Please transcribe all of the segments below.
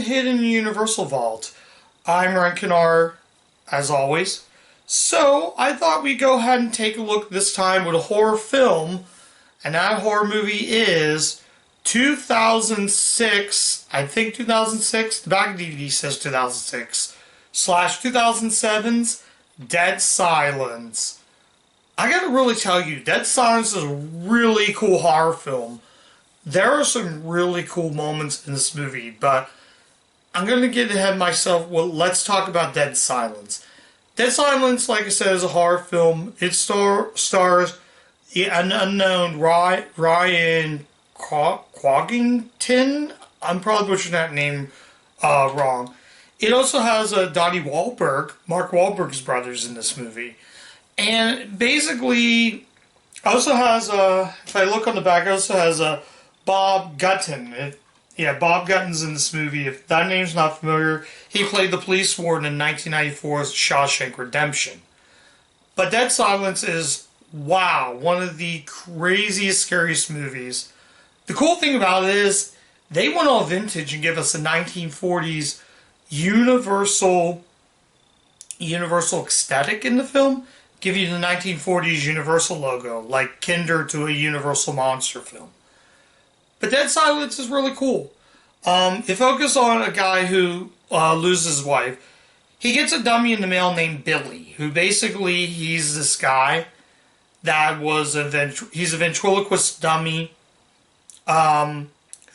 hidden in Universal Vault. I'm Ryan Kennard, as always. So, I thought we'd go ahead and take a look this time with a horror film, and that horror movie is 2006, I think 2006, the back of the DVD says 2006, / 2007's Dead Silence. I gotta really tell you, Dead Silence is a really cool horror film. There are some really cool moments in this movie, but I'm going to get ahead of myself. Well, let's talk about Dead Silence. Dead Silence, like I said, is a horror film. It stars an unknown Ryan Quagington. I'm probably butchering that name wrong. It also has Donnie Wahlberg, Mark Wahlberg's brothers in this movie. And basically, also has, if I look on the back, it also has Bob Gutton. Bob Gutton's in this movie. If that name's not familiar, he played the police warden in 1994's Shawshank Redemption. But Dead Silence is, wow, one of the craziest, scariest movies. The cool thing about it is, they went all vintage and give us a 1940s Universal aesthetic in the film. Give you the 1940s Universal logo, like kinder to a Universal monster film. But Dead Silence is really cool. It focuses on a guy who loses his wife. He gets a dummy in the mail named Billy, who basically, he's this guy that was he's a ventriloquist dummy,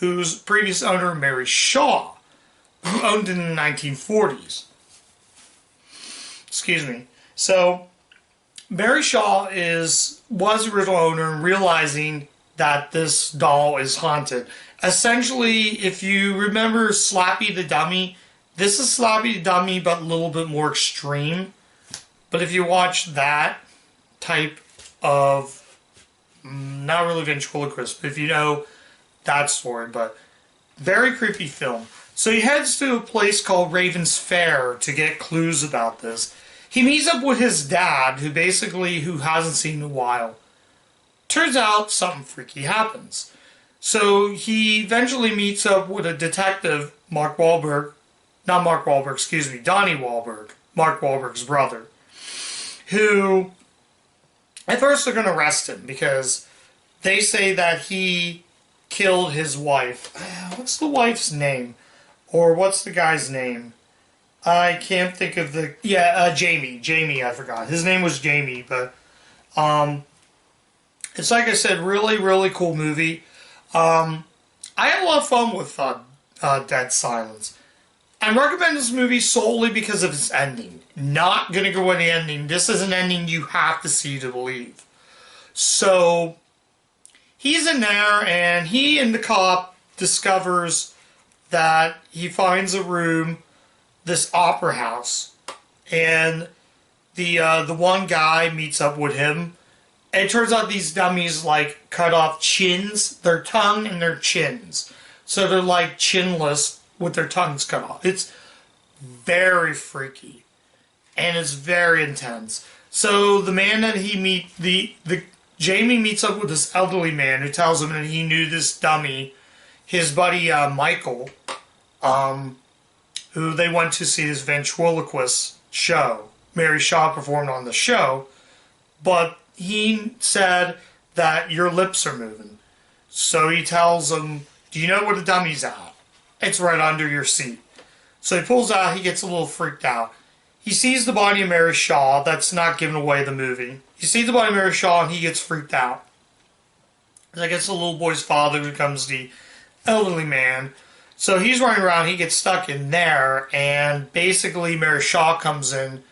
whose previous owner, Mary Shaw, who owned it in the 1940s. Excuse me. So, Mary Shaw was the original owner, and realizing that this doll is haunted. Essentially, if you remember Slappy the Dummy, this is Slappy the Dummy, but a little bit more extreme. But if you watch that type of, not really ventriloquist, but if you know that story, but very creepy film. So he heads to a place called Raven's Fair to get clues about this. He meets up with his dad, who hasn't seen in a while. Turns out something freaky happens. So he eventually meets up with a detective, Donnie Wahlberg, Mark Wahlberg's brother, who, at first they're going to arrest him because they say that he killed his wife. What's the wife's name? Or what's the guy's name? I can't think of Jamie. Jamie, I forgot. His name was Jamie, but, it's like I said, really, really cool movie. I had a lot of fun with Dead Silence. I recommend this movie solely because of its ending. Not gonna go into the ending. This is an ending you have to see to believe. So, he's in there, and he and the cop discovers that he finds a room, this opera house, and the one guy meets up with him. And it turns out these dummies, cut off chins, their tongue and their chins. So they're, chinless with their tongues cut off. It's very freaky. And it's very intense. So the man that Jamie meets up with this elderly man who tells him that he knew this dummy, his buddy, Michael, who they went to see this ventriloquist show. Mary Shaw performed on the show, but he said that your lips are moving. So he tells him, do you know where the dummy's at? It's right under your seat. So he pulls out, he gets a little freaked out. He sees the body of Mary Shaw. That's not giving away the movie. He sees the body of Mary Shaw and he gets freaked out. I guess the little boy's father becomes the elderly man. So he's running around, he gets stuck in there, and basically Mary Shaw comes in,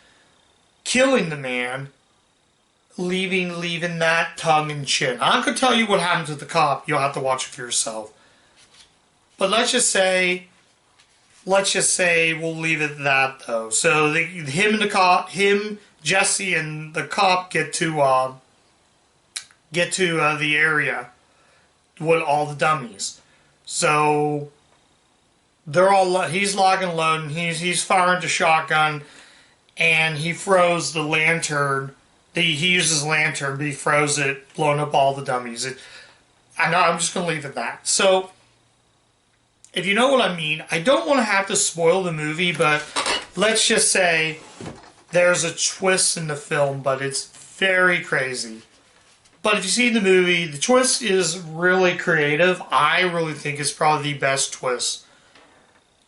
killing the man, leaving that tongue and chin. I'm not going to tell you what happened to the cop. You'll have to watch it for yourself. But let's just say we'll leave it at that, though. So Jesse and the cop get to the area with all the dummies. So he's locking and loading. He's firing the shotgun, and he froze the lantern. He uses lantern, but he froze it, blowing up all the dummies. I know, I'm just going to leave it at that. So, if you know what I mean, I don't want to have to spoil the movie, but let's just say there's a twist in the film, but it's very crazy. But if you see the movie, the twist is really creative. I really think it's probably the best twist.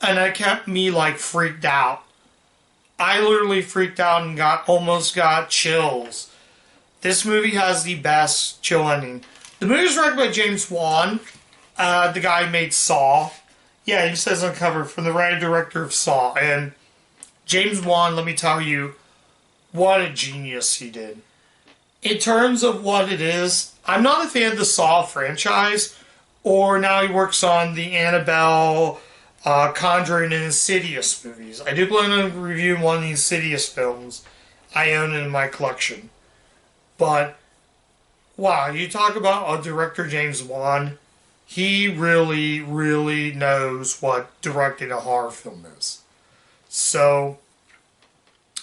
And it kept me like freaked out. I literally freaked out and almost got chills. This movie has the best chill ending. The movie is directed by James Wan, the guy who made Saw. Yeah, he says on the cover, from the writer-director of Saw. And James Wan, let me tell you, what a genius he did. In terms of what it is, I'm not a fan of the Saw franchise, or now he works on the Annabelle, Conjuring, and Insidious movies. I do plan on reviewing one of the Insidious films. I own it in my collection. But, wow, you talk about a director, James Wan, he really, really knows what directing a horror film is. So,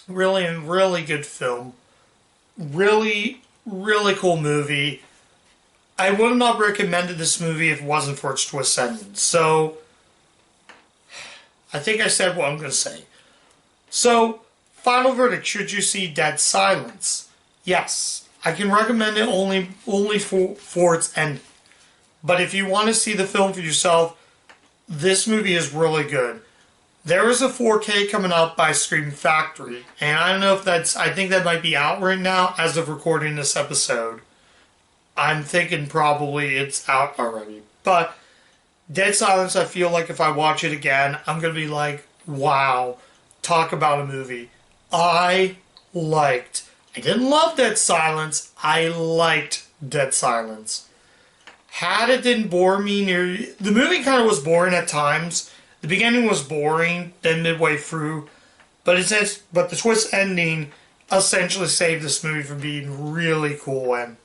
really, really good film. Really, really cool movie. I would not have recommended this movie if it wasn't for its twist ending. So, I think I said what I'm going to say. So, final verdict, should you see Dead Silence? Yes. I can recommend it only for its ending. But if you want to see the film for yourself, this movie is really good. There is a 4K coming out by Scream Factory, and I don't know if I think that might be out right now as of recording this episode. I'm thinking probably it's out already. But Dead Silence, I feel like if I watch it again, I'm going to be like, wow, talk about a movie. I didn't love Dead Silence, I liked Dead Silence. Had it didn't bore me the movie kind of was boring at times. The beginning was boring, then midway through, but the twist ending essentially saved this movie from being really cool, and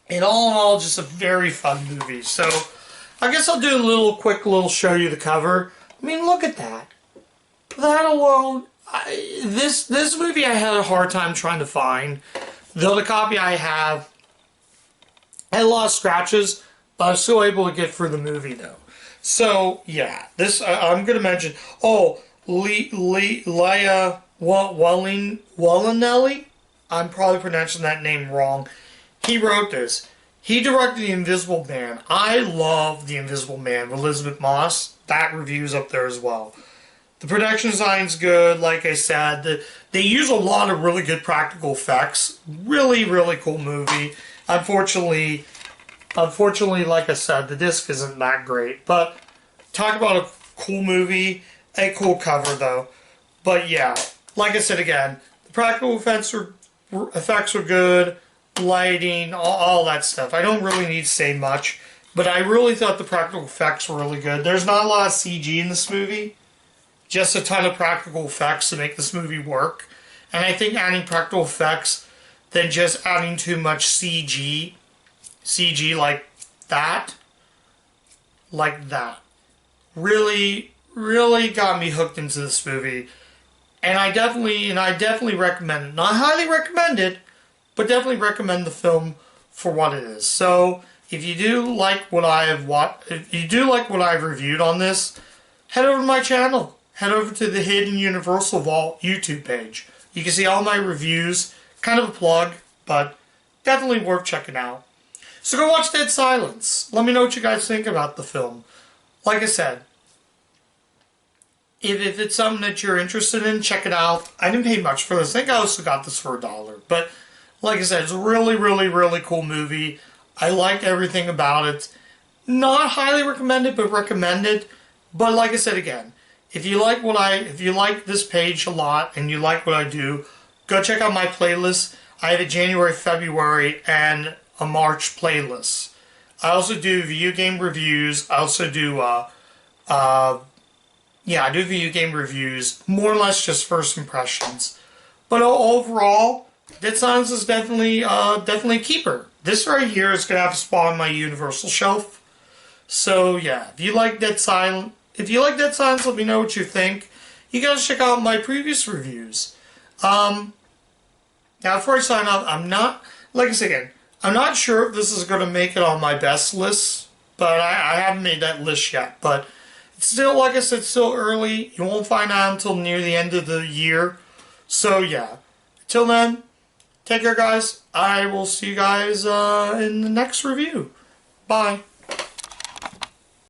in all, just a very fun movie. So, I guess I'll do a quick show you the cover. I mean, look at that. That alone, this movie I had a hard time trying to find. The other copy I have had a lot of scratches, but I was still able to get through the movie though. So, yeah, this, I'm going to mention, Leia Wallinelli? I'm probably pronouncing that name wrong. He wrote this. He directed The Invisible Man. I love The Invisible Man with Elizabeth Moss. That review's up there as well. The production design's good, like I said. They use a lot of really good practical effects. Really, really cool movie. Unfortunately, like I said, the disc isn't that great. But talk about a cool movie, a cool cover though. But yeah, like I said again, the practical effects were good, lighting, all that stuff. I don't really need to say much, but I really thought the practical effects were really good. There's not a lot of CG in this movie, just a ton of practical effects to make this movie work. And I think adding practical effects than just adding too much CG like that, really, really got me hooked into this movie. And I definitely recommend it. Not highly recommend it, but definitely recommend the film for what it is. So, if you do like what I've reviewed on this, head over to my channel. Head over to the Hidden Universal Vault YouTube page. You can see all my reviews. Kind of a plug, but definitely worth checking out. So go watch Dead Silence. Let me know what you guys think about the film. Like I said, if it's something that you're interested in, check it out. I didn't pay much for this. I think I also got this for $1. But like I said, it's a really, really, really cool movie. I like everything about it. Not highly recommended, but recommended. But like I said again, if you like this page a lot and you like what I do, go check out my playlist. I have a January, February, and a March playlist. I also do video game reviews. I also do, I do video game reviews. More or less just first impressions. But overall, Dead Silence is definitely a keeper. This right here is going to have a spot on my Universal shelf. So yeah, if you like Dead Silence, let me know what you think. You gotta check out my previous reviews. Now before I sign off, I'm not sure if this is going to make it on my best list, but I haven't made that list yet. But It's still, like I said, still early. You won't find out until near the end of the year. So yeah, till then, take care, guys. I will see you guys in the next review. Bye.